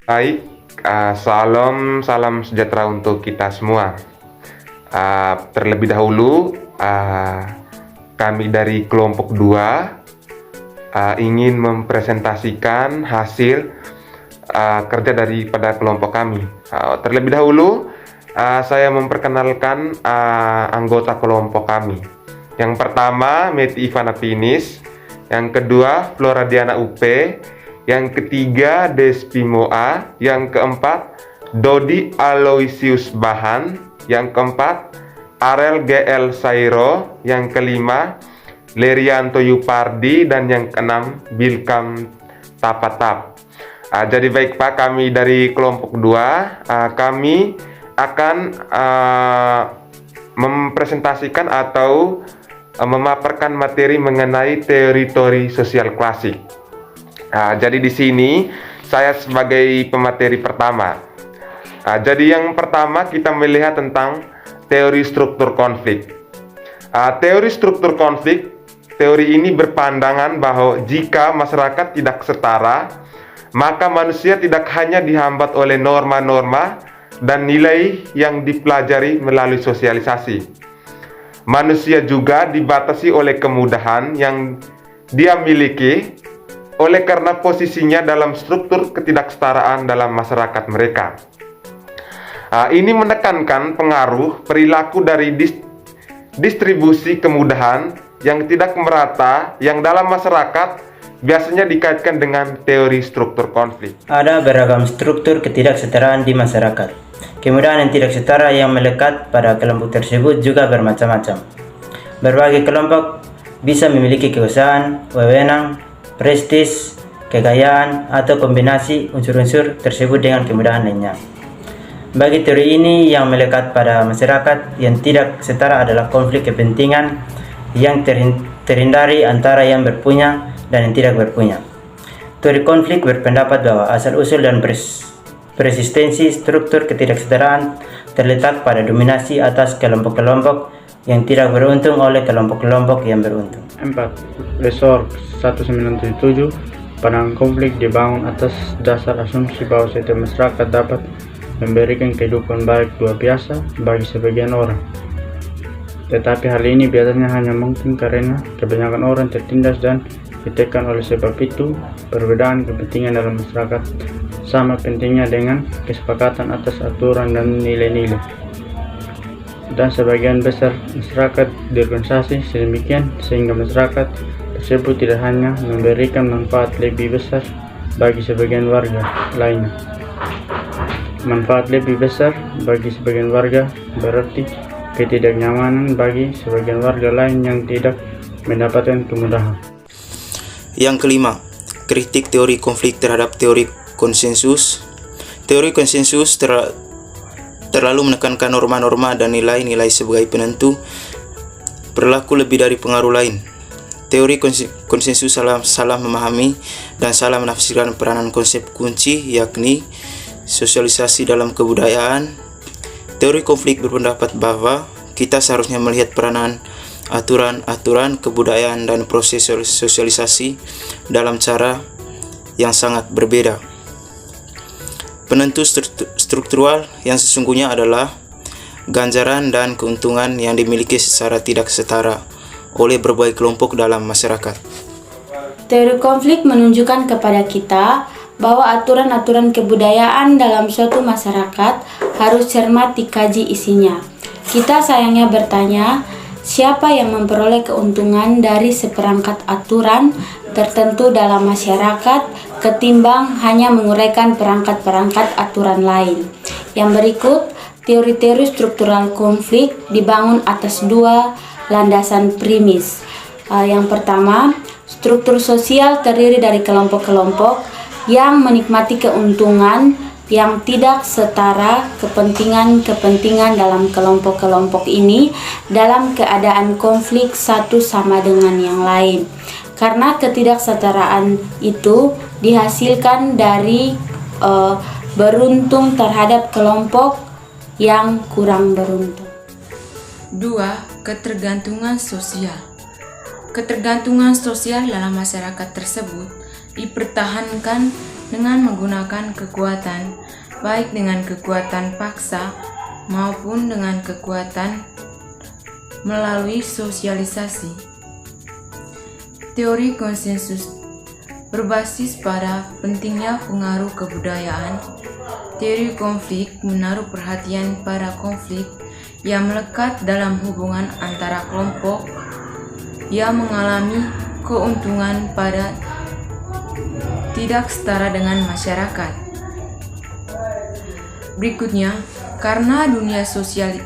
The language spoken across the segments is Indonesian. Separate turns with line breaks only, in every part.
Baik, salam sejahtera untuk kita semua. Terlebih dahulu, kami dari kelompok 2 ingin mempresentasikan hasil kerja daripada kelompok kami. Terlebih dahulu, saya memperkenalkan anggota kelompok kami. Yang pertama, Meti Ivana Finis. Yang kedua, Flora Diana UP. Yang ketiga, Despi Moa. Yang keempat, Dodi Aloysius Bahan. Yang keempat, Arel GL Sairo. Yang kelima, Lerianto Yupardi. Dan yang keenam, Bilkam Tapatap. Jadi baik Pak, kami dari kelompok 2, kami akan mempresentasikan atau memaparkan materi mengenai teori-teori sosial klasik. Jadi di sini saya sebagai pemateri pertama. Jadi yang pertama kita melihat tentang teori struktur konflik. Teori struktur konflik, teori ini berpandangan bahwa jika masyarakat tidak setara, maka manusia tidak hanya dihambat oleh norma-norma dan nilai yang dipelajari melalui sosialisasi. Manusia juga dibatasi oleh kemudahan yang dia miliki oleh karena posisinya dalam struktur ketidaksetaraan dalam masyarakat mereka. Ini menekankan pengaruh perilaku dari distribusi kemudahan yang tidak merata yang dalam masyarakat biasanya dikaitkan dengan teori struktur konflik.
Ada beragam struktur ketidaksetaraan di masyarakat. Kemudahan yang tidak setara yang melekat pada kelompok tersebut juga bermacam-macam. Berbagai kelompok bisa memiliki kekuasaan, wewenang, prestis, kekayaan, atau kombinasi unsur-unsur tersebut dengan kemudahan lainnya. Bagi teori ini, yang melekat pada masyarakat yang tidak setara adalah konflik kepentingan yang terhindari antara yang berpunya dan yang tidak berpunya. Teori konflik berpendapat bahwa asal-usul dan persistensi struktur ketidaksetaraan terletak pada dominasi atas kelompok-kelompok yang tidak beruntung oleh kelompok-kelompok yang beruntung.
4. Resor 1977, pandangan konflik dibangun atas dasar asumsi bahwa setiap masyarakat dapat memberikan kehidupan baik luar biasa bagi sebagian orang. Tetapi hal ini biasanya hanya mungkin karena kebanyakan orang tertindas dan ditekan oleh sebab itu. Perbedaan kepentingan dalam masyarakat sama pentingnya dengan kesepakatan atas aturan dan nilai-nilai. Dan sebagian besar masyarakat diorganisasi sedemikian sehingga masyarakat tersebut tidak hanya memberikan manfaat lebih besar bagi sebagian warga lainnya. Manfaat lebih besar bagi sebagian warga berarti ketidaknyamanan bagi sebagian warga lain yang tidak mendapatkan kemudahan.
Yang kelima, kritik teori konflik terhadap teori konsensus. Teori konsensus terlalu menekankan norma-norma dan nilai-nilai sebagai penentu perilaku lebih dari pengaruh lain. Teori konsensus salah memahami dan salah menafsirkan peranan konsep kunci, yakni sosialisasi dalam kebudayaan. Teori konflik berpendapat bahwa kita seharusnya melihat peranan aturan-aturan kebudayaan dan proses sosialisasi dalam cara yang sangat berbeda. Penentu struktural yang sesungguhnya adalah ganjaran dan keuntungan yang dimiliki secara tidak setara oleh berbagai kelompok dalam masyarakat.
Teori konflik menunjukkan kepada kita bahwa aturan-aturan kebudayaan dalam suatu masyarakat harus cermat dikaji isinya. Kita sayangnya bertanya, siapa yang memperoleh keuntungan dari seperangkat aturan tertentu dalam masyarakat ketimbang hanya menguraikan perangkat-perangkat aturan lain. Yang berikut, teori-teori struktural konflik dibangun atas 2 landasan primis. Yang pertama, struktur sosial terdiri dari kelompok-kelompok yang menikmati keuntungan yang tidak setara kepentingan-kepentingan dalam kelompok-kelompok ini dalam keadaan konflik satu sama dengan yang lain. Karena ketidaksetaraan itu dihasilkan dari beruntung terhadap kelompok yang kurang beruntung.
2. Ketergantungan sosial. Ketergantungan sosial dalam masyarakat tersebut dipertahankan dengan menggunakan kekuatan, baik dengan kekuatan paksa maupun dengan kekuatan melalui sosialisasi. Teori konsensus berbasis pada pentingnya pengaruh kebudayaan. Teori konflik menaruh perhatian pada konflik yang melekat dalam hubungan antara kelompok yang mengalami keuntungan pada tidak setara dengan masyarakat. Berikutnya, karena dunia sosial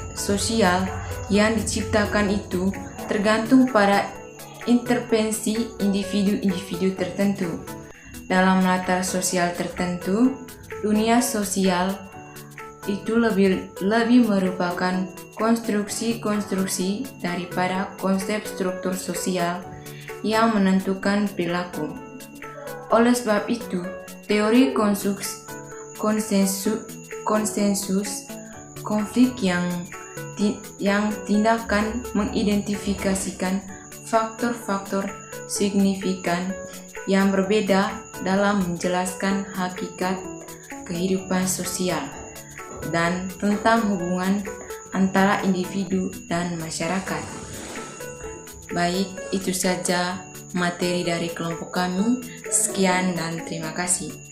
yang diciptakan itu tergantung pada intervensi individu-individu tertentu. Dalam latar sosial tertentu, dunia sosial itu lebih merupakan konstruksi-konstruksi daripada konsep struktur sosial yang menentukan perilaku. Oleh sebab itu, teori konsensus konflik yang tindakan mengidentifikasikan faktor-faktor signifikan yang berbeda dalam menjelaskan hakikat kehidupan sosial dan tentang hubungan antara individu dan masyarakat. Baik, itu saja materi dari kelompok kami. Sekian dan terima kasih.